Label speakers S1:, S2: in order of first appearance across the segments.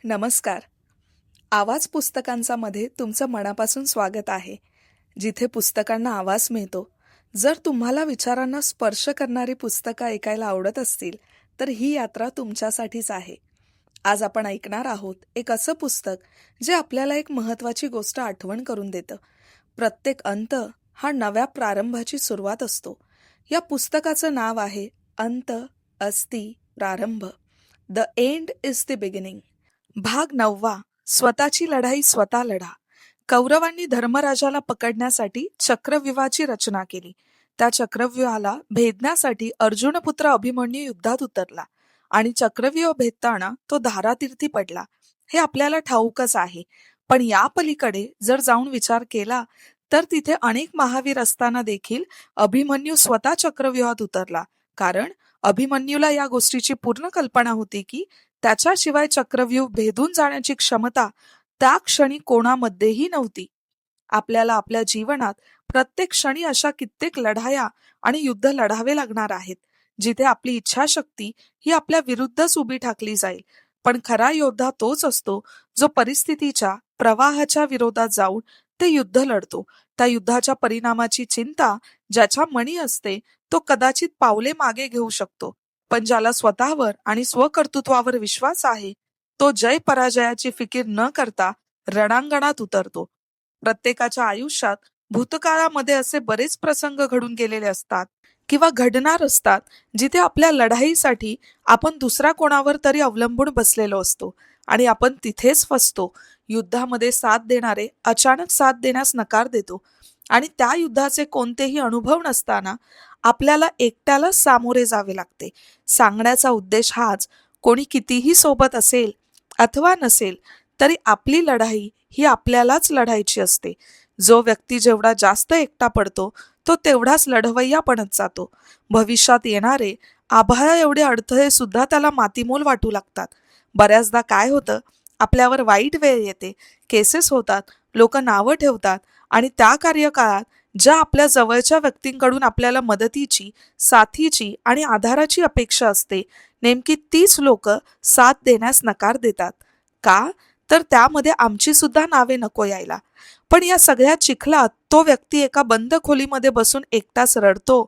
S1: नमस्कार. आवाज पुस्तकांचा मध्ये तुमचं मनापासून स्वागत आहे, जिथे पुस्तकांना आवाज मिळतो. जर तुम्हाला विचारांना स्पर्श करणारी पुस्तकं ऐकायला आवडत असतील, तर ही यात्रा तुमच्यासाठीच आहे. आज आपण ऐकणार आहोत एक असं पुस्तक जे आपल्याला एक महत्त्वाची गोष्ट आठवण करून देतं. प्रत्येक अंत हा नव्या प्रारंभाची सुरुवात असतो. या पुस्तकाचं नाव आहे अंत अस्ति प्रारंभ. The end is the beginning. भाग 9. स्वतःची लढाई स्वतः लढा. कौरवांनी धर्मराजाला पकडण्यासाठी चक्रव्यूहाची रचना केली. त्या चक्रव्यूहाला भेदण्यासाठी अर्जुनपुत्र अभिमन्यू युद्धात उतरला आणि चक्रव्यूह भेदताना तो धारातीर्थी पडला. हे आपल्याला ठाऊकच आहे. पण या पलीकडे जर जाऊन विचार केला तर तिथे अनेक महावीर असताना देखील अभिमन्यू स्वतः चक्रव्यूहात उतरला. कारण अभिमन्यूला या गोष्टीची पूर्ण कल्पना होती की त्याच्याशिवाय चक्रव्यूह भेदून जाण्याची क्षमता त्या क्षणी कोणामध्येही नव्हती. आपल्याला आपल्या जीवनात प्रत्येक क्षणी अशा कित्येक लढाया आणि युद्ध लढावे लागणार आहेत, जिथे आपली इच्छाशक्ती ही आपल्या विरुद्धच उभी ठाकली जाईल. पण खरा योद्धा तोच असतो जो परिस्थितीच्या प्रवाहाच्या विरोधात जाऊन ते युद्ध लढतो. त्या युद्धाच्या परिणामाची चिंता ज्याच्या मनी असते तो कदाचित पावले मागे घेऊ शकतो, पण ज्याला स्वतःवर आणि स्वकर्तृत्वावर विश्वास आहे तो जय पराजयाची फिकीर न करता रणांगणात उतरतो. प्रत्येकाच्या आयुष्यात भूतकाळामध्ये असे बरेच प्रसंग घडून गेलेले असतात किंवा घडणार असतात, जिथे आपल्या लढाईसाठी आपण दुसऱ्या कोणावर तरी अवलंबून बसलेलो असतो आणि आपण तिथेच फसतो. युद्धामध्ये साथ देणारे अचानक साथ देण्यास नकार देतो आणि त्या युद्धाचे कोणतेही अनुभव नसताना आपल्याला एकट्यालाच सामोरे जावे लागते. सांगण्याचा उद्देश हाच, कोणी कितीही सोबत असेल अथवा नसेल तरी आपली लढाई ही आपल्यालाच लढायची असते. जो व्यक्ती जेवढा जास्त एकटा पडतो तो तेवढाच लढवय्या बनत जातो. भविष्यात येणारे आभाळा एवढे अडथळे सुद्धा त्याला मातीमोल वाटू लागतात. बऱ्याचदा काय होतं, आपल्यावर वाईट वेळ येते, केसेस होतात, लोक नावं ठेवतात आणि त्या कार्यकाळात ज्या आपल्या जवळच्या व्यक्तींकडून आपल्याला मदतीची, साथीची आणि आधाराची अपेक्षा असते, नेमकी तीच लोक साथ देण्यास नकार देतात. का? तर त्यामध्ये आमची सुद्धा नावे नको यायला. पण या सगळ्या चिखलात तो व्यक्ती एका बंद खोलीमध्ये बसून एकटाच रडतो,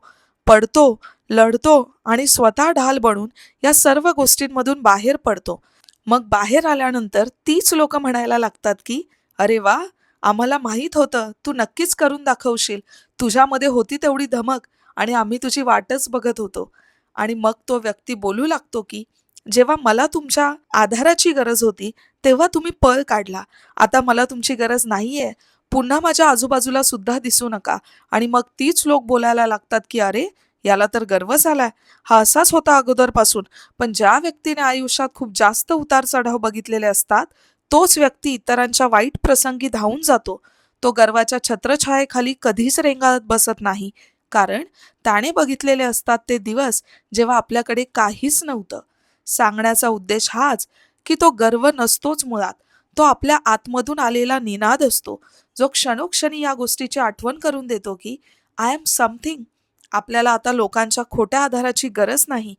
S1: पडतो, लढतो आणि स्वतः ढाल बनून या सर्व गोष्टींमधून बाहेर पडतो. मग बाहेर आल्यानंतर तीच लोक म्हणायला लागतात की अरे वा, आम्हाला माहीत होतं तू नक्कीच करून दाखवशील, तुझ्यामध्ये होती तेवढी धमक आणि आम्ही तुझी वाटच बघत होतो. आणि मग तो व्यक्ती बोलू लागतो की जेव्हा मला तुमच्या आधाराची गरज होती तेव्हा तुम्ही पळ काढला, आता मला तुमची गरज नाहीये, पुन्हा माझ्या आजूबाजूला सुद्धा दिसू नका. आणि मग तीच लोक बोलायला लागतात की अरे, याला तर गर्व झालाय, हा असाच होता अगोदरपासून. पण ज्या व्यक्तीने आयुष्यात खूप जास्त उतार चढाव बघितलेले असतात तोच व्यक्ती इतरांच्या वाईट प्रसंगी धावून जातो. तो गर्वाच्या छत्रछायेखाली कधीच रेंगाळत बसत नाही, कारण त्याने बघितलेले असतात ते दिवस जेव्हा आपल्याकडे काहीच नव्हतं. सांगण्याचा उद्देश हाच की तो गर्व नसतोच मुळात, तो आपल्या आतमधून आलेला निनाद असतो, जो क्षणोक्षणी या गोष्टीची आठवण करून देतो की आय एम समथिंग. आपल्याला आता लोकांच्या खोट्या आधाराची गरज नाही.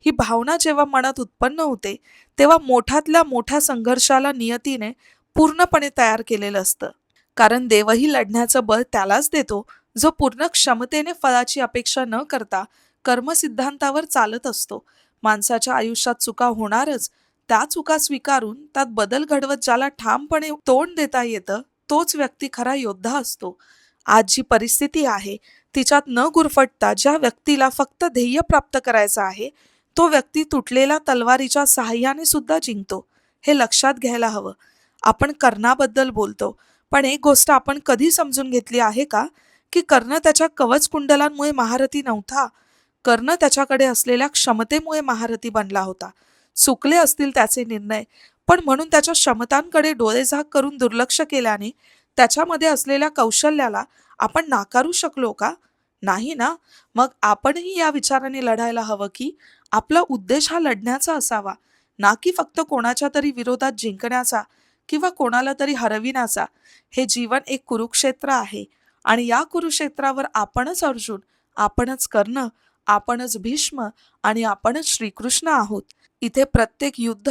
S1: ही भावना जेव्हा मनात उत्पन्न होते तेव्हा मोठ्यातल्या मोठ्या संघर्षाला नियतीने पूर्णपणे तयार केलेलं असतं. कारण देवही लढण्याचं बळ त्यालाच देतो जो पूर्ण क्षमतेने फळाची अपेक्षा न करता कर्मसिद्धांतावर चालत असतो. माणसाच्या आयुष्यात चुका होणारच, त्या चुका स्वीकारून त्यात बदल घडवत ज्याला ठामपणे तोंड देता येतं तोच व्यक्ती खरा योद्धा असतो. आज जी परिस्थिती आहे तिच्यात न गुरफटता ज्या व्यक्तीला फक्त ध्येय प्राप्त करायचं आहे तो व्यक्ती तुटलेल्या तलवारीच्या सहाय्याने सुद्धा जिंकतो. हे लक्षात घ्यायला हवं. आपण कर्णाबद्दल बोलतो, पण एक गोष्ट आपण कधी समजून घेतली आहे का की कर्ण त्याच्या कवच कुंडलांमुळे महारथी नव्हता. कर्ण त्याच्याकडे असलेल्या क्षमतेमुळे महारथी बनला होता. चुकले असतील त्याचे निर्णय, पण म्हणून त्याच्या क्षमतांकडे डोळेझाक करून दुर्लक्ष केल्याने त्याच्यामध्ये असलेल्या कौशल्याला आपण नाकारू शकलो का? नाही ना. मग आपणही या विचाराने लढायला हवं की आपला उद्देश हा लढण्याचा असावा, ना की फक्त कोणाच्या तरी विरोधात जिंकण्याचा किंवा कोणाला तरी हरविण्याचा. हे जीवन एक कुरुक्षेत्र आहे आणि या कुरुक्षेत्रावर आपणच अर्जुन, आपणच कर्ण, आपणच भीष्म आणि आपणच श्रीकृष्ण आहोत. इथे प्रत्येक युद्ध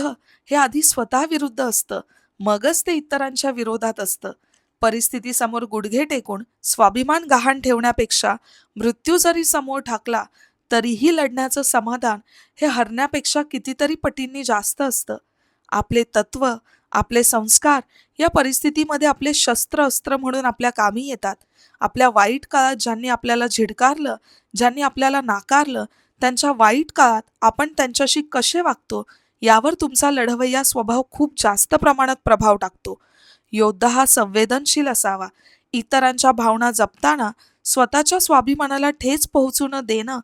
S1: हे आधी स्वतः विरुद्ध असतं, मगच ते इतरांच्या विरोधात असतं. परिस्थितीसमोर गुडघे टेकून स्वाभिमान गहाण ठेवण्यापेक्षा मृत्यू जरी समोर ठाकला तरीही लढण्याचं समाधान हे हरण्यापेक्षा कितीतरी पटींनी जास्त असतं. आपले तत्व, आपले संस्कार या परिस्थितीमध्ये आपले शस्त्र अस्त्र म्हणून आपल्या कामी येतात. आपल्या वाईट काळात ज्यांनी आपल्याला झिडकारलं, ज्यांनी आपल्याला नाकारलं, त्यांच्या वाईट काळात आपण त्यांच्याशी कसे वागतो यावर तुमचा लढवय्या स्वभाव खूप जास्त प्रमाणात प्रभाव टाकतो. योद्धा हा संवेदनशील असावा. इतरांच्या भावना जपताना स्वतःच्या स्वाभिमानाला ठेच पोहोचू न देणं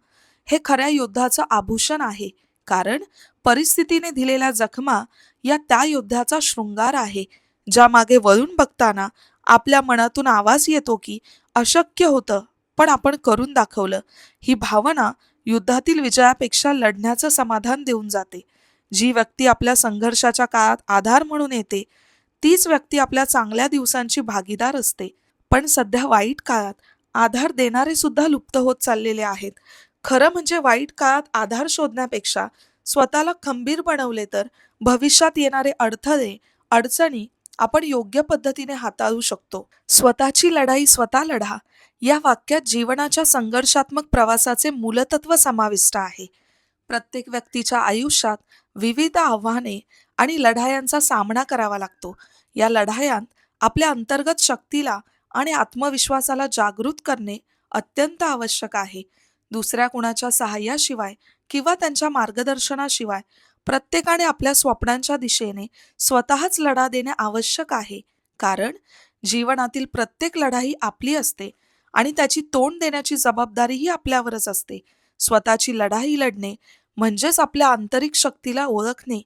S1: हे खऱ्या योद्धाचं आभूषण आहे. कारण परिस्थितीने दिलेल्या जखमा या त्या योद्ध्याचा शृंगार आहे, ज्या मागे वळून बघताना आपल्या मनातून आवाज येतो की अशक्य होतं पण आपण करून दाखवलं. ही भावना युद्धातील विजयापेक्षा लढण्याचं समाधान देऊन जाते. जी व्यक्ती आपल्या संघर्षाच्या काळात आधार म्हणून येते तीच व्यक्ती आपल्या चांगल्या दिवसांची भागीदार असते. पण सध्या वाईट काळात आधार देणारे सुद्धा लुप्त होत चाललेले आहेत. खरं म्हणजे वाईट काळात आधार शोधण्यापेक्षा स्वतःला खंबीर बनवले तर भविष्यात येणारे अडथळे, अडचणी आपण योग्य पद्धतीने हाताळू शकतो. स्वतःची लढाई स्वतः लढा या वाक्यात जीवनाच्या संघर्षात्मक प्रवासाचे मूलतत्व समाविष्ट आहे. प्रत्येक व्यक्तीच्या आयुष्यात विविध आव्हाने आणि लढायांचा सामना करावा लागतो. या लढायांत आपल्या अंतर्गत शक्तीला आणि आत्मविश्वासाला जागृत करणे अत्यंत आवश्यक आहे. दुसऱ्या कुणाच्या सहाय्याशिवाय किंवा त्यांच्या मार्गदर्शनाशिवाय प्रत्येकाने आपल्या स्वप्नांच्या दिशेने स्वतःच लढा देणे आवश्यक आहे. कारण जीवनातील प्रत्येक लढाई आपली असते आणि त्याची तोंड देण्याची जबाबदारीही आपल्यावरच असते. स्वतःची लढाई लढणे म्हणजेच आपल्या आंतरिक शक्तीला ओळखणे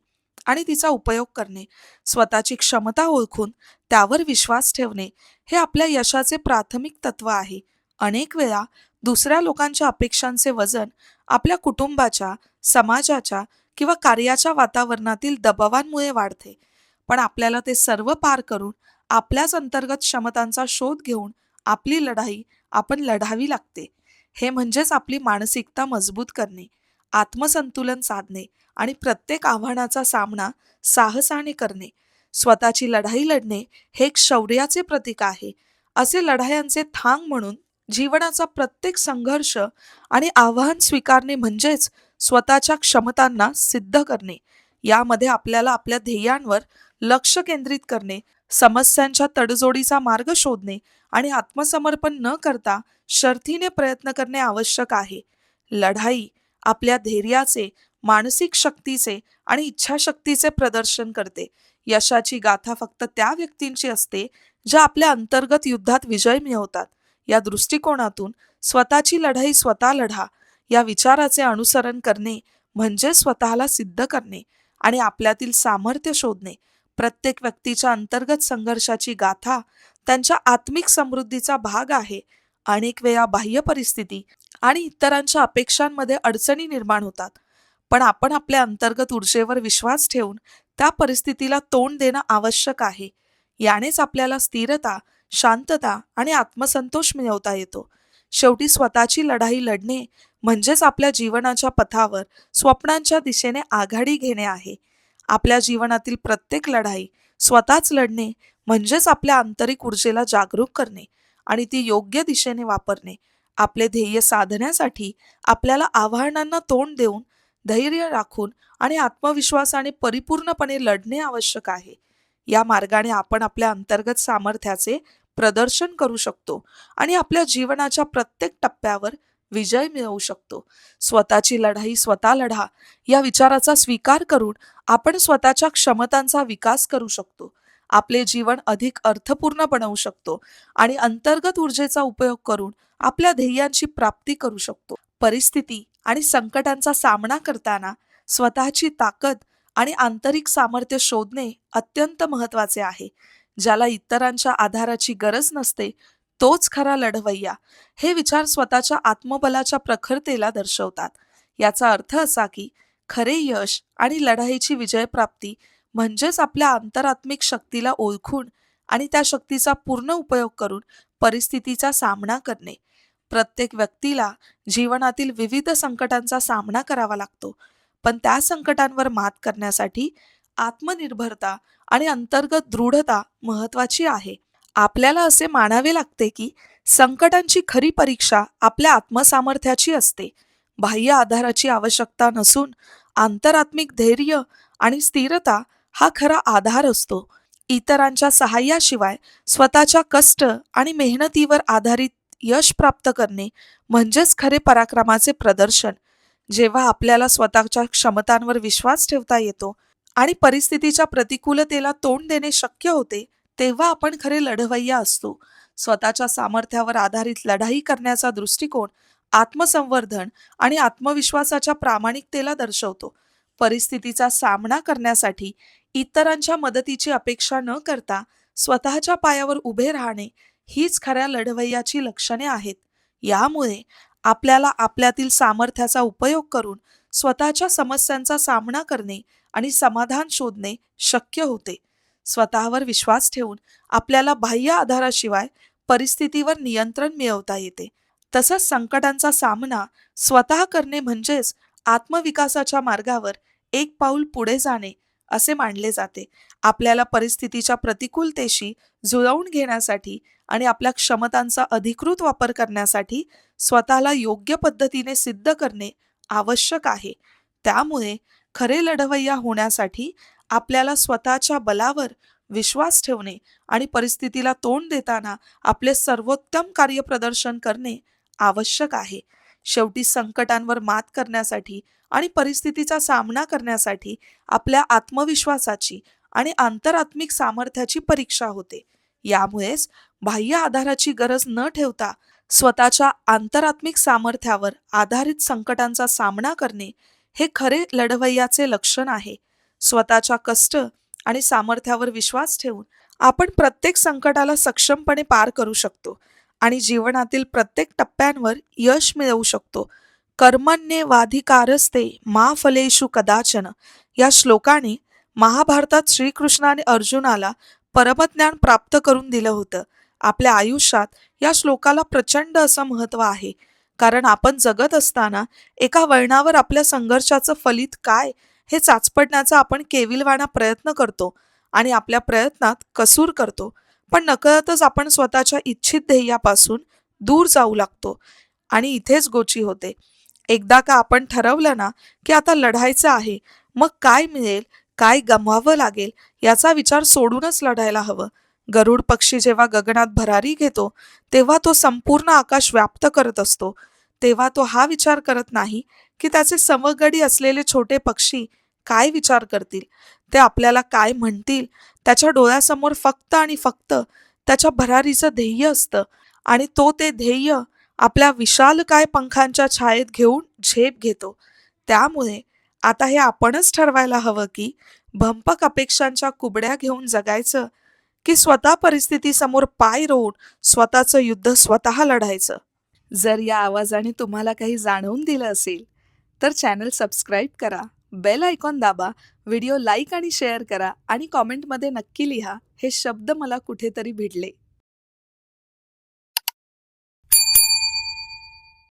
S1: आणि तिचा उपयोग करणे. स्वतःची क्षमता ओळखून त्यावर विश्वास ठेवणे हे आपल्या यशाचे प्राथमिक तत्व आहे. अनेक वेळा दुसऱ्या लोकांच्या अपेक्षांचे वजन आपल्या कुटुंबाच्या, समाजाच्या किंवा कार्याच्या वातावरणातील दबावांमुळे वाढते. पण आपल्याला ते सर्व पार करून आपल्याच अंतर्गत क्षमतांचा शोध घेऊन आपली लढाई आपण लढावी लागते. हे म्हणजेच आपली मानसिकता मजबूत करणे, आत्मसंतुलन साधणे आणि प्रत्येक आव्हानाचा सामना साहसाने करणे. स्वतःची लढाई लढणे हे एक शौर्याचे प्रतीक आहे. असे लढायांचे थांग म्हणून जीवनाचा प्रत्येक संघर्ष आणि आव्हान स्वीकारणे म्हणजेच स्वतःच्या क्षमतांना सिद्ध करणे. यामध्ये आपल्याला आपल्या ध्येयांवर लक्ष केंद्रित करणे, समस्यांच्या तडजोडीचा मार्ग शोधणे आणि आत्मसमर्पण न करता शर्थीने प्रयत्न करणे आवश्यक आहे. लढाई आपल्या धैर्याचे, मानसिक शक्तीचे आणि इच्छाशक्तीचे प्रदर्शन करते. यशाची गाथा फक्त त्या व्यक्तींची असते ज्या आपल्या अंतर्गत युद्धात विजय मिळवतात. या दृष्टिकोनातून स्वतःची लढाई स्वतः लढा या विचाराचे अनुसरण करणे म्हणजे स्वतःला सिद्ध करणे आणि आपल्यातील सामर्थ्य शोधणे. प्रत्येक व्यक्तीच्या अंतर्गत संघर्षाची गाथा त्यांच्या आत्मिक समृद्धीचा भाग आहे. अनेक वेळा बाह्य परिस्थिती आणि इतरांच्या अपेक्षांमध्ये अडचणी निर्माण होतात, पण आपण आपल्या अंतर्गत ऊर्जेवर विश्वास ठेवून त्या परिस्थितीला तोंड देणं आवश्यक आहे. यानेच आपल्याला स्थिरता, शांतता आणि आत्मसंतोष मिळवता येतो. शेवटी स्वतःची लढाई लढणे म्हणजेच आपल्या जीवनाच्या पथावर स्वप्नांच्या दिशेने आघाडी घेणे आहे. आपल्या जीवनातील प्रत्येक लढाई स्वतःच लढणे म्हणजेच आपल्या आंतरिक ऊर्जेला जागरूक करणे आणि ती योग्य दिशेने वापरणे. आपले ध्येय साधण्यासाठी आपल्याला आव्हानांना तोंड देऊन, धैर्य राखून आणि आत्मविश्वासाने परिपूर्णपणे लढणे आवश्यक आहे. या मार्गाने आपण आपल्या अंतर्गत सामर्थ्याचे प्रदर्शन करू शकतो आणि आपल्या जीवनाच्या प्रत्येक टप्प्यावर विजय मिळवू शकतो. स्वतःची लढाई स्वतः लढा या विचाराचा स्वीकार करून आपण स्वतःच्या क्षमतांचा विकास करू शकतो, आपले जीवन अधिक अर्थपूर्ण बनवू शकतो आणि अंतर्गत ऊर्जेचा उपयोग करून आपल्या ध्येयांची प्राप्ती करू शकतो. परिस्थिती आणि संकटांचा सामना करताना स्वतःची ताकद आणि आंतरिक सामर्थ्य शोधणे अत्यंत महत्त्वाचे आहे. ज्याला इतरांच्या आधाराची गरज नसते तोच खरा लढवय्या हे विचार स्वतःच्या आत्मबलाच्या प्रखरतेला दर्शवतात. याचा अर्थ असा की खरे यश आणि लढाईची विजयप्राप्ती म्हणजेच आपल्या अंतरात्मिक शक्तीला ओळखून आणि त्या शक्तीचा पूर्ण उपयोग करून परिस्थितीचा सामना करणे. प्रत्येक व्यक्तीला जीवनातील विविध संकटांचा सामना करावा लागतो, पण त्या संकटांवर मात करण्यासाठी आत्मनिर्भरता आणि अंतर्गत दृढता महत्वाची आहे. आपल्याला असे मानावे लागते की संकटांची खरी परीक्षा आपल्या आत्मसामर्थ्याची असते. बाह्य आधाराची आवश्यकता नसून आंतरात्मिक धैर्य आणि स्थिरता हा खरा आधार असतो. इतरांच्या सहाय्याशिवाय स्वतःच्या कष्ट आणि मेहनतीवर आधारित यश प्राप्त करणे म्हणजेच खरे पराक्रमाचे प्रदर्शन. जेव्हा आपल्याला स्वतःच्या क्षमतांवर विश्वास ठेवता येतो आणि परिस्थितीच्या प्रतिकूलतेला तोंड देणे शक्य होते, तेव्हा आपण खरे लढवय्या असतो. स्वतःच्या सामर्थ्यावर आधारित लढाई करण्याचा दृष्टिकोन आत्मसंवर्धन आणि आत्मविश्वासाच्या प्रामाणिकतेला दर्शवतो. परिस्थितीचा सामना करण्यासाठी इतरांच्या मदतीची अपेक्षा न करता स्वतःच्या पायावर उभे राहणे हीच खऱ्या लढवय्याची लक्षणे आहेत. यामुळे आपल्याला आपल्यातील सामर्थ्याचा उपयोग करून स्वतःच्या समस्यांचा सामना करणे आणि समाधान शोधणे शक्य होते. स्वतःवर विश्वास ठेवून आपल्याला बाह्य आधाराशिवाय परिस्थितीवर नियंत्रण मिळवता येते. तसंच संकटांचा सामना स्वतः करणे म्हणजेच आत्मविकासाच्या मार्गावर एक पाऊल पुढे जाणे असे मानले जाते. आपल्याला परिस्थितीच्या प्रतिकूलतेशी जुळवून घेण्यासाठी आणि आपल्या क्षमतांचा अधिकृत वापर करण्यासाठी स्वतःला योग्य पद्धतीने सिद्ध करणे आवश्यक आहे. त्यामुळे खरे लढवय्या होण्यासाठी आपल्याला स्वतःच्या बलावर विश्वास ठेवणे आणि परिस्थितीला तोंड देताना आपले सर्वोत्तम कार्यप्रदर्शन करणे आवश्यक आहे. शेवटी संकटांवर मात करण्यासाठी आणि परिस्थितीचा सामना करण्यासाठी आपल्या आत्मविश्वासाची आणि आंतरात्मिक सामर्थ्याची परीक्षा होते. यामुळेच बाह्य आधाराची गरज न ठेवता स्वतःच्या आंतरात्मिक सामर्थ्यावर आधारित संकटांचा सामना करणे हे खरे लढवय्याचे लक्षण आहे. स्वतःच्या कष्ट आणि सामर्थ्यावर विश्वास ठेवून आपण प्रत्येक संकटाला सक्षमपणे पार करू शकतो आणि जीवनातील प्रत्येक टप्प्यांवर यश मिळवू शकतो. कर्मण्येवाधिकारस्ते मा फलेषु कदाचन या श्लोकाने महाभारतात श्रीकृष्णाने अर्जुनाला परमज्ञान प्राप्त करून दिलं होतं. आपल्या आयुष्यात या श्लोकाला प्रचंड असं महत्त्व आहे, कारण आपण जगत असताना एका वळणावर आपल्या संघर्षाचं फलित काय हे चाचपडण्याचा आपण केविलवाणा प्रयत्न करतो आणि आपल्या प्रयत्नात कसूर करतो, पण नकळतच आपण स्वतःच्या इच्छित ध्येयापासून दूर जाऊ लागतो आणि इथेच गोची होते. एकदा का आपण ठरवलं ना की आता लढायचं आहे, मग काय मिळेल, काय गमवावं लागेल याचा विचार सोडूनच लढायला हवं. गरुड पक्षी जेव्हा गगनात भरारी घेतो तेव्हा तो संपूर्ण आकाश व्याप्त करत असतो. तेव्हा तो हा विचार करत नाही की त्याचे समगडी असलेले छोटे पक्षी काय विचार करतील, ते आपल्याला काय म्हणतील. त्याच्या डोळ्यासमोर फक्त आणि फक्त त्याच्या भरारीचं ध्येय असतं आणि तो ते ध्येय आपल्या विशालकाय पंखांच्या छायेत घेऊन झेप घेतो. त्यामुळे आता हे आपणच ठरवायला हवं की भंपक अपेक्षांच्या कुबड्या घेऊन जगायचं की स्वतः परिस्थितीसमोर पाय रोवून स्वतःचं युद्ध स्वतः लढायचं. जर या आवाजाने तुम्हाला काही जाणवून दिलं असेल तर चॅनल सबस्क्राईब करा, बेल आयकॉन दाबा, व्हिडिओ लाईक आणि शेअर करा आणि कॉमेंटमध्ये नक्की लिहा, हे शब्द मला कुठेतरी भिडले.